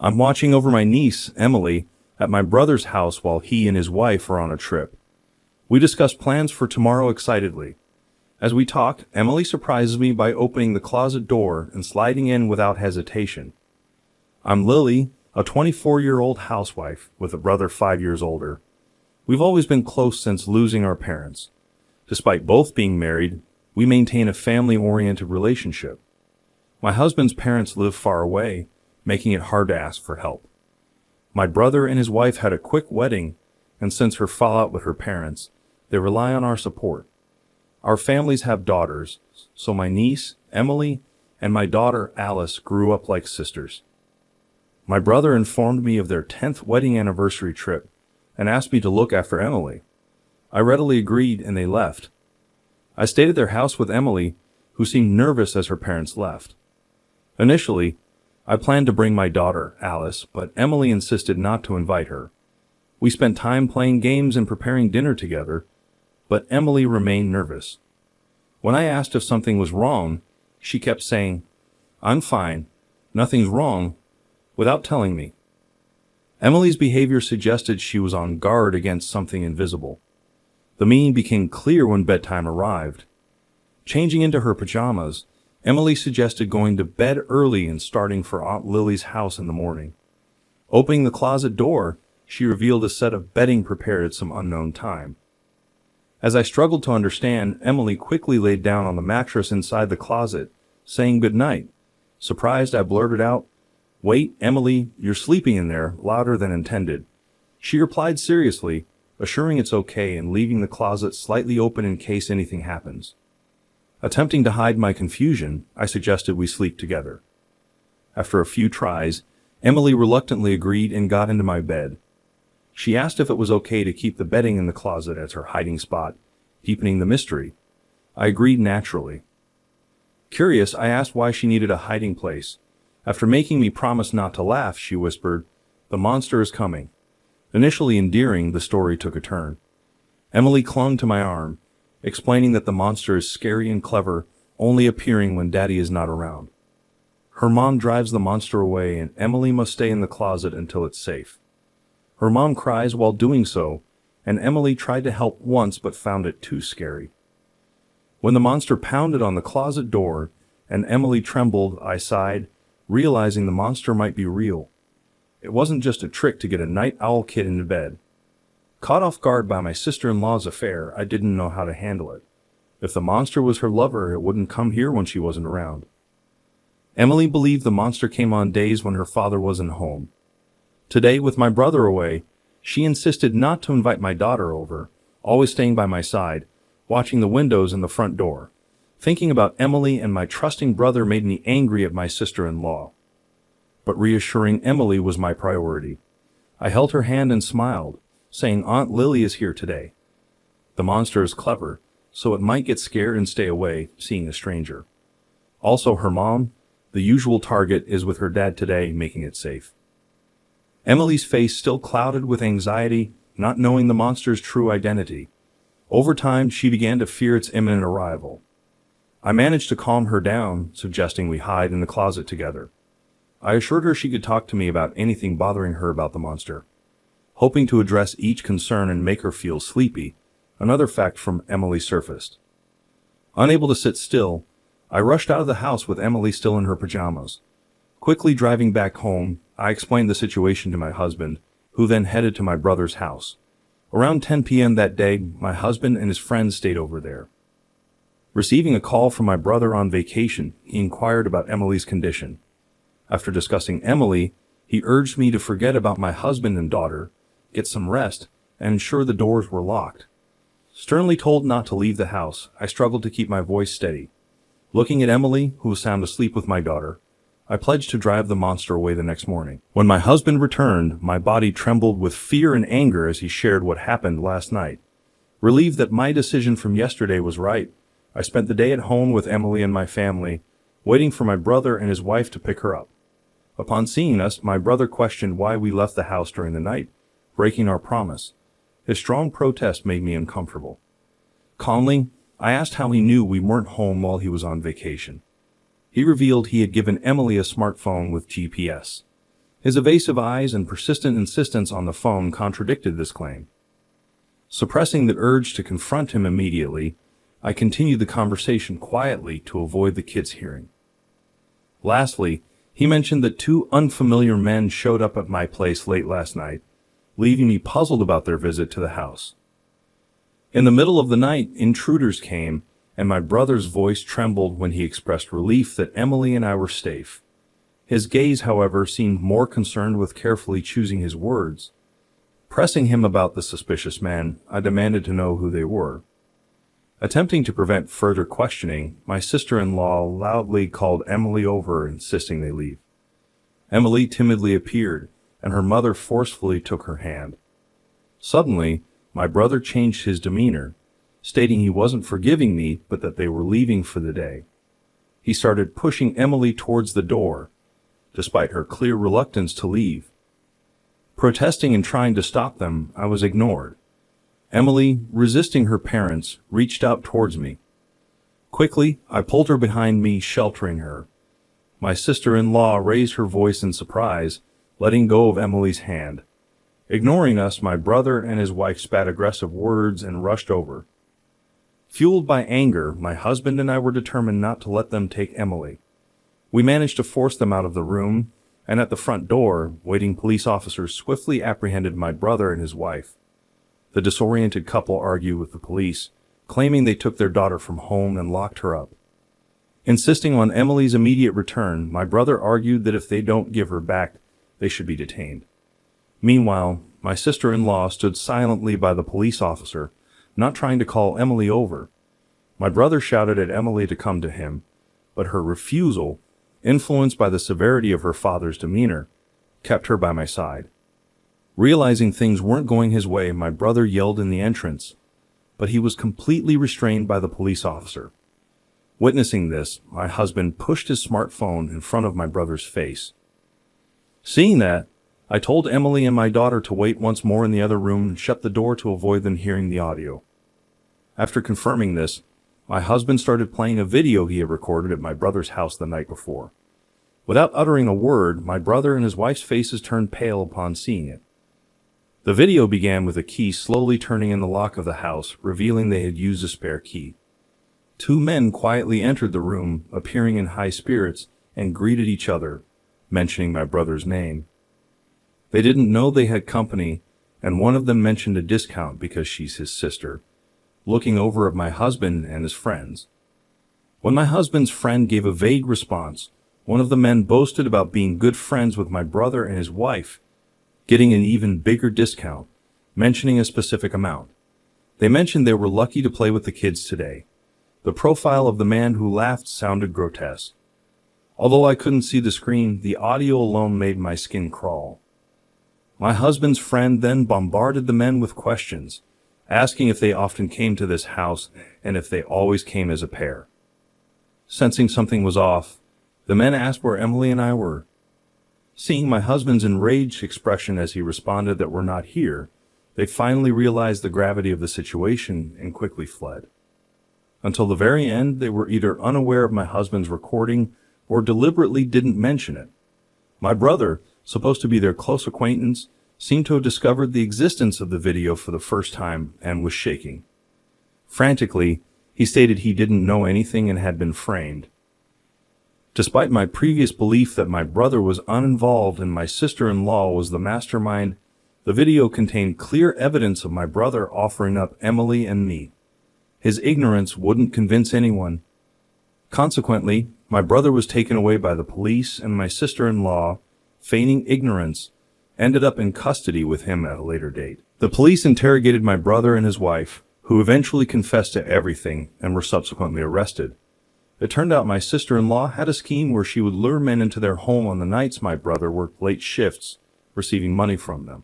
I'm watching over my niece, Emily, at my brother's house while he and his wife are on a trip. We discuss plans for tomorrow excitedly. As we talk, Emily surprises me by opening the closet door and sliding in without hesitation. I'm Lily, a 24-year-old housewife with a brother 5 years older. We've always been close since losing our parents. Despite both being married, we maintain a family-oriented relationship. My husband's parents live far away, making it hard to ask for help. My brother and his wife had a quick wedding, and since her fallout with her parents, they rely on our support. Our families have daughters, so my niece, Emily, and my daughter, Alice, grew up like sisters. My brother informed me of their 10th wedding anniversary trip and asked me to look after Emily. I readily agreed and they left. I stayed at their house with Emily, who seemed nervous as her parents left. Initially, I planned to bring my daughter, Alice, but Emily insisted not to invite her. We spent time playing games and preparing dinner together, but Emily remained nervous. When I asked if something was wrong, she kept saying, "I'm fine, nothing's wrong," without telling me. Emily's behavior suggested she was on guard against something invisible. The meaning became clear when bedtime arrived. Changing into her pajamas, Emily suggested going to bed early and starting for Aunt Lily's house in the morning. Opening the closet door, she revealed a set of bedding prepared at some unknown time. As I struggled to understand, Emily quickly laid down on the mattress inside the closet, saying good night. Surprised, I blurted out, "Wait, Emily, you're sleeping in there," louder than intended. She replied seriously, assuring it's okay and leaving the closet slightly open in case anything happens. Attempting to hide my confusion, I suggested we sleep together. After a few tries, Emily reluctantly agreed and got into my bed. She asked if it was okay to keep the bedding in the closet as her hiding spot, deepening the mystery. I agreed naturally. Curious, I asked why she needed a hiding place. After making me promise not to laugh, she whispered, "The monster is coming." Initially endearing, the story took a turn. Emily clung to my arm, explaining that the monster is scary and clever, only appearing when Daddy is not around. Her mom drives the monster away and Emily must stay in the closet until it's safe. Her mom cries while doing so, and Emily tried to help once but found it too scary. When the monster pounded on the closet door and Emily trembled, I sighed, realizing the monster might be real. It wasn't just a trick to get a night owl kid into bed. Caught off guard by my sister-in-law's affair, I didn't know how to handle it. If the monster was her lover, it wouldn't come here when she wasn't around. Emily believed the monster came on days when her father wasn't home. Today, with my brother away, she insisted not to invite my daughter over, always staying by my side, watching the windows and the front door. Thinking about Emily and my trusting brother made me angry at my sister-in-law. But reassuring Emily was my priority. I held her hand and smiled, saying Aunt Lily is here today. The monster is clever, so it might get scared and stay away, seeing a stranger. Also, her mom, the usual target, is with her dad today, making it safe. Emily's face still clouded with anxiety, not knowing the monster's true identity. Over time, she began to fear its imminent arrival. I managed to calm her down, suggesting we hide in the closet together. I assured her she could talk to me about anything bothering her about the monster. Hoping to address each concern and make her feel sleepy, another fact from Emily surfaced. Unable to sit still, I rushed out of the house with Emily still in her pajamas. Quickly driving back home, I explained the situation to my husband, who then headed to my brother's house. Around 10 p.m. that day, my husband and his friends stayed over there. Receiving a call from my brother on vacation, he inquired about Emily's condition. After discussing Emily, he urged me to forget about my husband and daughter, get some rest, and ensure the doors were locked. Sternly told not to leave the house, I struggled to keep my voice steady. Looking at Emily, who was sound asleep with my daughter, I pledged to drive the monster away the next morning. When my husband returned, my body trembled with fear and anger as he shared what happened last night. Relieved that my decision from yesterday was right, I spent the day at home with Emily and my family, waiting for my brother and his wife to pick her up. Upon seeing us, my brother questioned why we left the house during the night, breaking our promise. His strong protest made me uncomfortable. Calmly, I asked how he knew we weren't home while he was on vacation. He revealed he had given Emily a smartphone with GPS. His evasive eyes and persistent insistence on the phone contradicted this claim. Suppressing the urge to confront him immediately, I continued the conversation quietly to avoid the kids hearing. Lastly, he mentioned that two unfamiliar men showed up at my place late last night, leaving me puzzled about their visit to the house. In the middle of the night, intruders came, and my brother's voice trembled when he expressed relief that Emily and I were safe. His gaze, however, seemed more concerned with carefully choosing his words. Pressing him about the suspicious men, I demanded to know who they were. Attempting to prevent further questioning, my sister-in-law loudly called Emily over, insisting they leave. Emily timidly appeared, and her mother forcefully took her hand. Suddenly, my brother changed his demeanor, stating he wasn't forgiving me, but that they were leaving for the day. He started pushing Emily towards the door, despite her clear reluctance to leave. Protesting and trying to stop them, I was ignored. Emily, resisting her parents, reached out towards me. Quickly, I pulled her behind me, sheltering her. My sister-in-law raised her voice in surprise, letting go of Emily's hand. Ignoring us, my brother and his wife spat aggressive words and rushed over. Fueled by anger, my husband and I were determined not to let them take Emily. We managed to force them out of the room, and at the front door, waiting police officers swiftly apprehended my brother and his wife. The disoriented couple argued with the police, claiming they took their daughter from home and locked her up. Insisting on Emily's immediate return, my brother argued that if they don't give her back, they should be detained. Meanwhile, my sister-in-law stood silently by the police officer, not trying to call Emily over. My brother shouted at Emily to come to him, but her refusal, influenced by the severity of her father's demeanor, kept her by my side. Realizing things weren't going his way, my brother yelled in the entrance, but he was completely restrained by the police officer. Witnessing this, my husband pushed his smartphone in front of my brother's face. Seeing that, I told Emily and my daughter to wait once more in the other room and shut the door to avoid them hearing the audio. After confirming this, my husband started playing a video he had recorded at my brother's house the night before. Without uttering a word, my brother and his wife's faces turned pale upon seeing it. The video began with a key slowly turning in the lock of the house, revealing they had used a spare key. Two men quietly entered the room, appearing in high spirits, and greeted each other, mentioning my brother's name. They didn't know they had company, and one of them mentioned a discount because she's his sister, looking over at my husband and his friends. When my husband's friend gave a vague response, one of the men boasted about being good friends with my brother and his wife, getting an even bigger discount, mentioning a specific amount. They mentioned they were lucky to play with the kids today. The profile of the man who laughed sounded grotesque. Although I couldn't see the screen, the audio alone made my skin crawl. My husband's friend then bombarded the men with questions, asking if they often came to this house and if they always came as a pair. Sensing something was off, the men asked where Emily and I were. Seeing my husband's enraged expression as he responded that we're not here, they finally realized the gravity of the situation and quickly fled. Until the very end, they were either unaware of my husband's recording or deliberately didn't mention it. My brother, supposed to be their close acquaintance, seemed to have discovered the existence of the video for the first time and was shaking. Frantically, he stated he didn't know anything and had been framed. Despite my previous belief that my brother was uninvolved and my sister-in-law was the mastermind, the video contained clear evidence of my brother offering up Emily and me. His ignorance wouldn't convince anyone. Consequently, my brother was taken away by the police, and my sister-in-law, feigning ignorance, ended up in custody with him at a later date. The police interrogated my brother and his wife, who eventually confessed to everything and were subsequently arrested. It turned out my sister-in-law had a scheme where she would lure men into their home on the nights my brother worked late shifts, receiving money from them.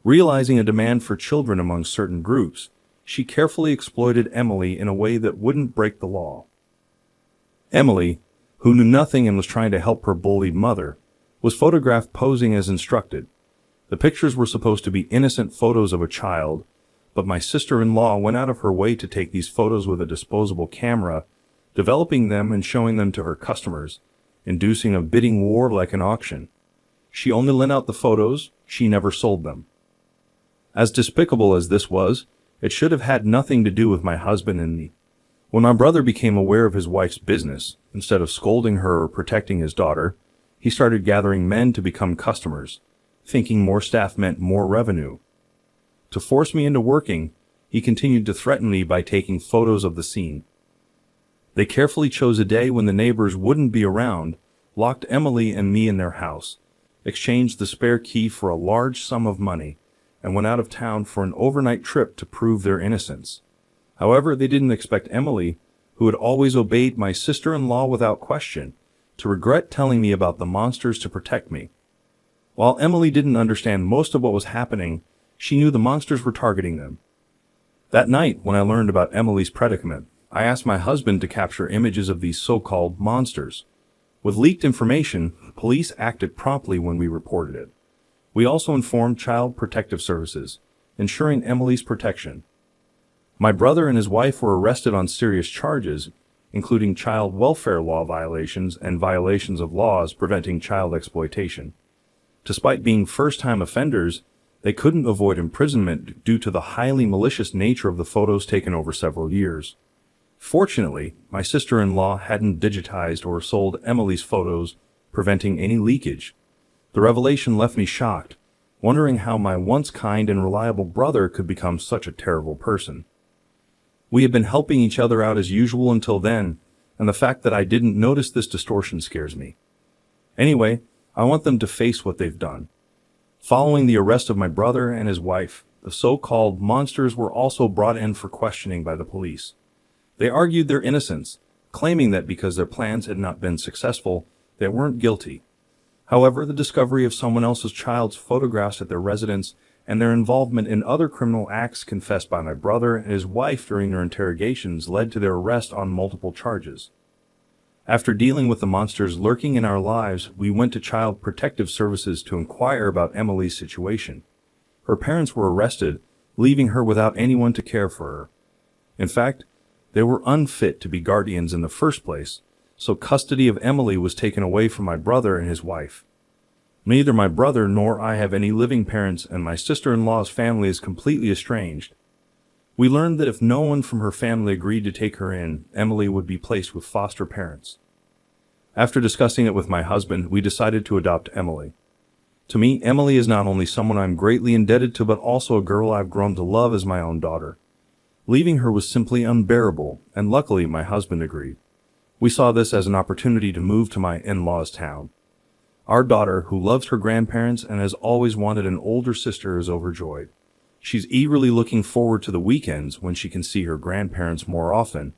Realizing a demand for children among certain groups, she carefully exploited Emily in a way that wouldn't break the law. Emily, who knew nothing and was trying to help her bullied mother, was photographed posing as instructed. The pictures were supposed to be innocent photos of a child, but my sister-in-law went out of her way to take these photos with a disposable camera, developing them and showing them to her customers, inducing a bidding war like an auction. She only lent out the photos, she never sold them. As despicable as this was, it should have had nothing to do with my husband and me. When my brother became aware of his wife's business, instead of scolding her or protecting his daughter, he started gathering men to become customers, thinking more staff meant more revenue. To force me into working, he continued to threaten me by taking photos of the scene. They carefully chose a day when the neighbors wouldn't be around, locked Emily and me in their house, exchanged the spare key for a large sum of money, and went out of town for an overnight trip to prove their innocence. However, they didn't expect Emily, who had always obeyed my sister-in-law without question, to regret telling me about the monsters to protect me. While Emily didn't understand most of what was happening, she knew the monsters were targeting them. That night, when I learned about Emily's predicament, I asked my husband to capture images of these so-called monsters. With leaked information, police acted promptly when we reported it. We also informed Child Protective Services, ensuring Emily's protection. My brother and his wife were arrested on serious charges, including child welfare law violations and violations of laws preventing child exploitation. Despite being first-time offenders, they couldn't avoid imprisonment due to the highly malicious nature of the photos taken over several years. Fortunately, my sister-in-law hadn't digitized or sold Emily's photos, preventing any leakage. The revelation left me shocked, wondering how my once kind and reliable brother could become such a terrible person. We had been helping each other out as usual until then, and the fact that I didn't notice this distortion scares me. Anyway, I want them to face what they've done. Following the arrest of my brother and his wife, the so-called monsters were also brought in for questioning by the police. They argued their innocence, claiming that because their plans had not been successful, they weren't guilty. However, the discovery of someone else's child's photographs at their residence and their involvement in other criminal acts confessed by my brother and his wife during their interrogations led to their arrest on multiple charges. After dealing with the monsters lurking in our lives, we went to Child Protective Services to inquire about Emily's situation. Her parents were arrested, leaving her without anyone to care for her. In fact, they were unfit to be guardians in the first place, so custody of Emily was taken away from my brother and his wife. Neither my brother nor I have any living parents, and my sister-in-law's family is completely estranged. We learned that if no one from her family agreed to take her in, Emily would be placed with foster parents. After discussing it with my husband, we decided to adopt Emily. To me, Emily is not only someone I'm greatly indebted to, but also a girl I've grown to love as my own daughter. Leaving her was simply unbearable, and luckily my husband agreed. We saw this as an opportunity to move to my in-laws' town. Our daughter, who loves her grandparents and has always wanted an older sister, is overjoyed. She's eagerly looking forward to the weekends when she can see her grandparents more often,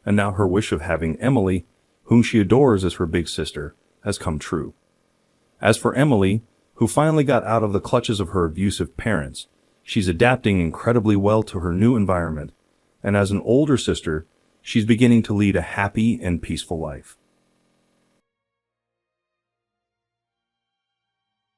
and now her wish of having Emily, whom she adores as her big sister, has come true. As for Emily, who finally got out of the clutches of her abusive parents, she's adapting incredibly well to her new environment, and as an older sister, she's beginning to lead a happy and peaceful life.